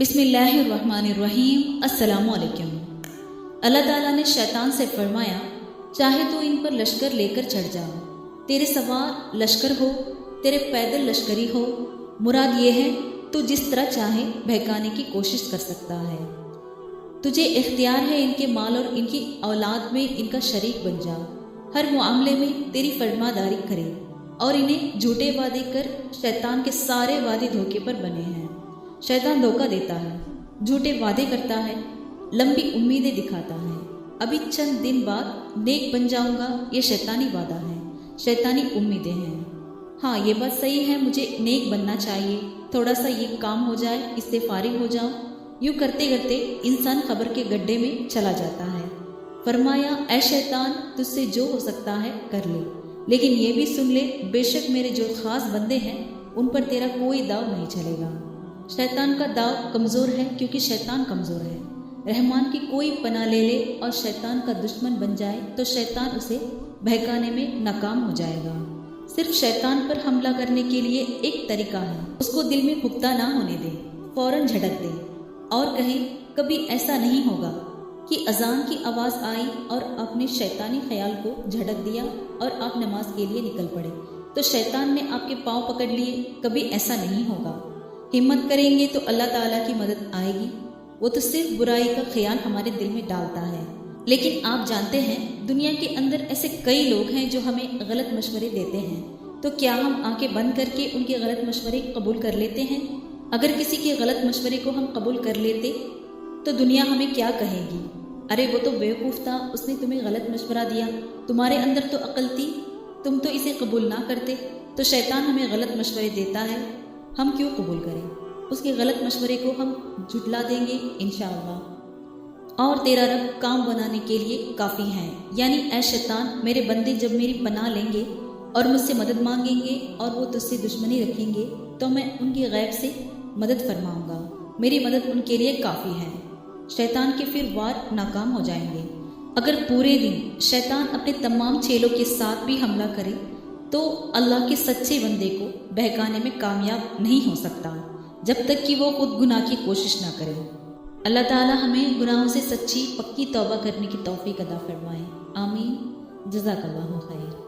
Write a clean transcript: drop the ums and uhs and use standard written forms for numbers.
بسم اللہ الرحمن الرحیم۔ السلام علیکم۔ اللہ تعالیٰ نے شیطان سے فرمایا، چاہے تو ان پر لشکر لے کر چڑھ جا، تیرے سوار لشکر ہو، تیرے پیدل لشکری ہو، مراد یہ ہے تو جس طرح چاہے بہکانے کی کوشش کر سکتا ہے۔ تجھے اختیار ہے ان کے مال اور ان کی اولاد میں ان کا شریک بن جا، ہر معاملے میں تیری فرما داری کرے، اور انہیں جھوٹے وعدے کر شیطان کے سارے وعدے دھوکے پر بنے ہیں۔ شیطان دھوکہ دیتا ہے، جھوٹے وعدے کرتا ہے، لمبی امیدیں دکھاتا ہے، ابھی چند دن بعد نیک بن جاؤں گا، یہ شیطانی وعدہ ہے، شیطانی امیدیں ہیں۔ ہاں یہ بات صحیح ہے، مجھے نیک بننا چاہیے، تھوڑا سا یہ کام ہو جائے، اس سے فارغ ہو جاؤں، یوں کرتے کرتے انسان خبر کے گڈھے میں چلا جاتا ہے۔ فرمایا، اے شیطان، تجھ سے جو ہو سکتا ہے کر لے، لیکن یہ بھی سن لے، بے شک میرے جو خاص بندے ہیں ان پر تیرا کوئی داؤ نہیں چلے گا۔ شیطان کا داؤ کمزور ہے، کیونکہ شیطان کمزور ہے۔ رحمان کی کوئی پناہ لے لے اور شیطان کا دشمن بن جائے تو شیطان اسے بہکانے میں ناکام ہو جائے گا۔ صرف شیطان پر حملہ کرنے کے لیے ایک طریقہ ہے، اس کو دل میں پختہ نہ ہونے دے، فوراً جھڑک دے اور کہے، کبھی ایسا نہیں ہوگا کہ اذان کی آواز آئی اور آپ نے شیطانی خیال کو جھڑک دیا اور آپ نماز کے لیے نکل پڑے تو شیطان نے آپ کے پاؤں پکڑ لیے، کبھی ایسا نہیں ہوگا۔ ہمت کریں گے تو اللہ تعالیٰ کی مدد آئے گی، وہ تو صرف برائی کا خیال ہمارے دل میں ڈالتا ہے۔ لیکن آپ جانتے ہیں دنیا کے اندر ایسے کئی لوگ ہیں جو ہمیں غلط مشورے دیتے ہیں، تو کیا ہم آنکھیں بند کر کے ان کے غلط مشورے قبول کر لیتے ہیں؟ اگر کسی کے غلط مشورے کو ہم قبول کر لیتے تو دنیا ہمیں کیا کہے گی؟ ارے وہ تو بیوقوف تھا، اس نے تمہیں غلط مشورہ دیا، تمہارے اندر تو عقل تھی، تم تو اسے قبول نہ کرتے۔ تو شیطان ہمیں غلط مشورے دیتا ہے، ہم کیوں قبول کریں؟ اس کے غلط مشورے کو ہم جھٹلا دیں گے انشاءاللہ۔ اور تیرا رب کام بنانے کے لیے کافی ہے، یعنی اے شیطان، میرے بندے جب میری پناہ لیں گے اور مجھ سے مدد مانگیں گے اور وہ تجھ سے دشمنی رکھیں گے تو میں ان کی غیب سے مدد فرماؤں گا، میری مدد ان کے لیے کافی ہے۔ شیطان کے پھر وار ناکام ہو جائیں گے۔ اگر پورے دن شیطان اپنے تمام چیلوں کے ساتھ بھی حملہ کرے تو اللہ کے سچے بندے کو بہکانے میں کامیاب نہیں ہو سکتا جب تک کہ وہ خود گناہ کی کوشش نہ کرے۔ اللہ تعالی ہمیں گناہوں سے سچی پکی توبہ کرنے کی توفیق عطا فرمائے، آمین۔ جزاک اللہ خیر۔